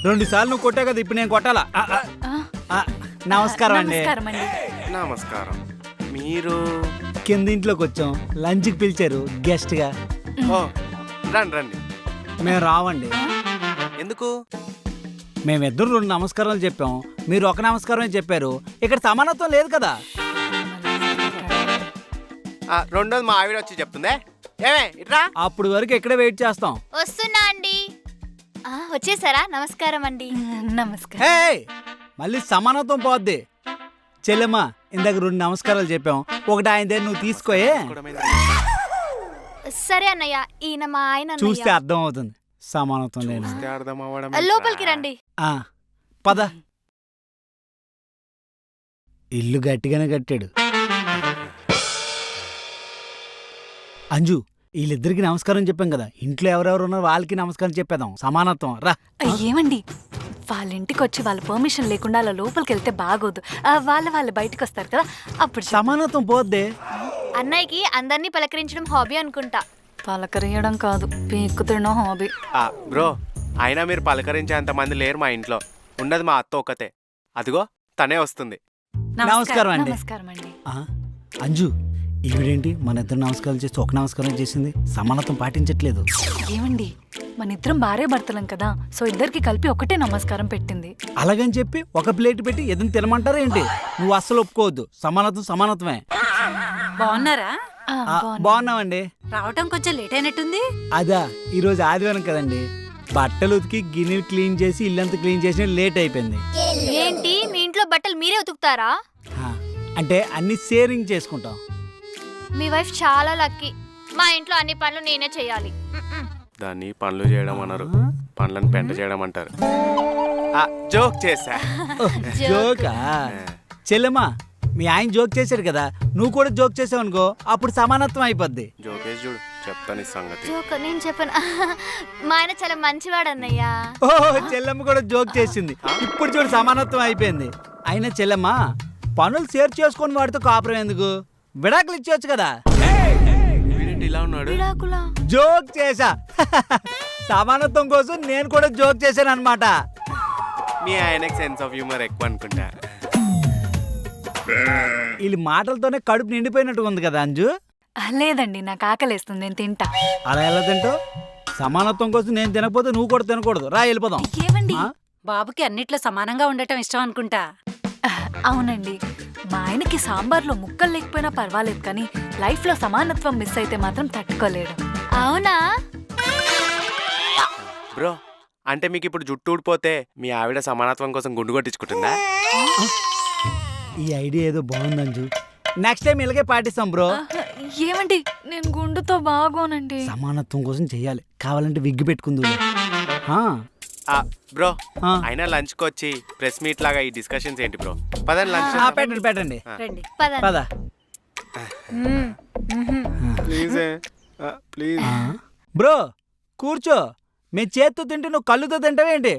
2 సార్లు నువ్వు కొట్టావు కదా, ఇప్పుడు నేను కొట్టాలా? నమస్కారం అండి. నమస్కారం. మీరు కింద ఇంట్లోకి వచ్చాం, లంచ్కి పిలిచారు గెస్ట్ గా. ఓ రండి రండి. మేము రావండి. ఎందుకు? మేమిద్దరు 2 నమస్కారాలు చెప్పాం, మీరు ఒక నమస్కారమే చెప్పారు. ఇక్కడ సమానత్వం లేదు కదా. రెండోది మా ఆవిడ వచ్చి చెప్తుందే. ఏమే ఇట్రా. అప్పుడు వరకు ఇక్కడే వెయిట్ చేస్తాం. వస్తున్నా అండి. వచ్చేసారా? నమస్కారం అండి. నమస్కారం. హే, మళ్ళీ సమానత్వం పోద్ది. చెల్లెమ్మ, ఇందాక 2 నమస్కారాలు చెప్పాం, ఒకటి ఆయన దగ్గర నువ్వు తీసుకోయే. సరే అన్నయ్య, ఈయన మా ఆయన. చూస్తే అర్థం అవుతుంది సమానత్వం లేదు. లోపలికి రండి. పద. ఇల్లు గట్టిగానే కట్టాడు. అంజు, వీళ్ళిద్దరికి నమస్కారం చెప్పాం కదా, ఇంట్లో ఎవరెవరు ఉన్నారో వాళ్ళకి నమస్కారం చెప్పేద్దాం. సమానత్వం రా. ఏమండి, వాళ్ళ ఇంటికి వచ్చి వాళ్ళ పర్మిషన్ లేకుండా అలా లోపలికి వెళ్తే బాగోదు. వాళ్ళు బయటకు వస్తారు కదా, అప్పుడు సమానత్వం పోద్దే. అన్నయ్యకి అందరినీ పలకరించడం హాబీ అనుకుంటా. పలకరియడం కాదు, పీక్కు తినడం హాబీ. బ్రో, అయినా మీరు పలకరించేంత మంది లేరు మా ఇంట్లో. ఉండదు మా అత్త ఒక్కతే. అదిగో తనే వస్తుంది. నమస్కారం అండి. నమస్కారం అండి. అంజు, ఈవిడేంటి మన ఇద్దరు నమస్కారం చేసి ఒక నమస్కారం చేసింది? సమానత్వం పాటించట్లేదు. ఏమండి, మన ఇద్దరం భార్య భర్తలం కదా, సో ఇద్దరికి కలిపి ఒకటే నమస్కారం పెట్టింది. అలాగని చెప్పి ఒక ప్లేట్ పెట్టి ఏదైనా తినమంటారా ఏంటి? నువ్వు అస్సలు ఒప్పుకోవద్దు. సమానత్వం సమానత్వమే. బాగున్నారా? బాగున్నామండి. రావటం కొంచెం లేట్ అయినట్టుంది. అదా, ఈరోజు ఆదివారం కదండి, బట్టలు ఉతికి గిన్నెలు క్లీన్ చేసి ఇల్లంతా క్లీన్ చేసి లేట్ అయిపోయింది. ఏంటి, మీ ఇంట్లో బట్టలు మీరే ఉతుకుతారా? అంటే అన్ని షేరింగ్ చేసుకుంటాం. మీ వైఫ్ చాలా లక్కీ. మా ఇంట్లో అన్ని పనులు నేనే చేయాలి. దాన్ని పనులు చేయడం అన్నారు, పనులను పెంట చేయడం అంటారు. జోక్ చేసా. జోకా? చెల్లెమ్మా, మీ ఆయన జోక్ చేశాడు కదా, నువ్వు కూడా జోక్ చేసావు అనుకో, అప్పుడు సమానత్వం అయిపోద్ది. జోకేసి చూడు, చెప్తాను ఈ సంగతి. జోక్ నేను చెప్పను. మా ఆయన చాలా మంచివాడు అన్నయ్య. ఓ, చెల్లెమ్మ కూడా జోక్ చేసింది. ఇప్పుడు చూడు, సమానత్వం అయిపోయింది. అయినా చెల్లెమ్మ, పనులు షేర్ చేసుకొని వాడితో కాపురం ఎందుకు? విడాకులు ఇచ్చేయచ్చు కదా. ఇలా ఉన్నాడు. జోక్ చేశా. సమానత్వం కోసం నేను కూడా జోక్ చేశాను అనమాట. మీ ఆయనకి సెన్స్ ఆఫ్ హ్యూమర్ ఎక్కువ అనుకుంటా. వీళ్ళ మాటలతోనే కడుపు నిండిపోయినట్టు ఉంది కదా అంజు. లేదండి, నాకు ఆకలేస్తుంది, నేను తింటా. అలా ఎలా తింటావు? సమానత్వం కోసం నేను తినకపోతే నువ్వు కూడా తినకూడదు. రా, వెళ్ళిపోదాం. ఏమండి, బాబుకి అన్నిట్లో సమానంగా ఉండటం ఇష్టం అనుకుంటా. అవునండి, మా ఆయనకి సాంబార్లో ముక్కలు లేకపోయినా పర్వాలేదు, కానీ లైఫ్ లో సమానత్వం మిస్ అయితే మాత్రం తట్టుకోలేడు. అవునా బ్రో? అంటే మీకు ఇప్పుడు జుట్టు ఊడిపోతే మీ ఆవిడ సమానత్వం కోసం గుండు కొట్టించుకుంటుందా? ఈ ఐడియా ఏదో బాగుంది అంజు. నెక్స్ట్ టైం ఇలాగే పాటిస్తాం బ్రో. ఏమండి, నేను గుండుతో బాగోనండి. సమానత్వం కోసం చెయ్యాలి. కావాలంటే విగ్గు పెట్టుకుందు. బ్రో, అయినా లంచ్ కి వచ్చి ప్రెస్ మీట్ లాగా ఈ డిస్కషన్స్ ఏంటి బ్రో? పదండి లంచ్ పెట్టండి పెట్టండి. పద. ప్లీజ్ బ్రో కూర్చో. మేము చేత్తో తింటే నువ్వు కళ్ళుతో తింటావేంటి?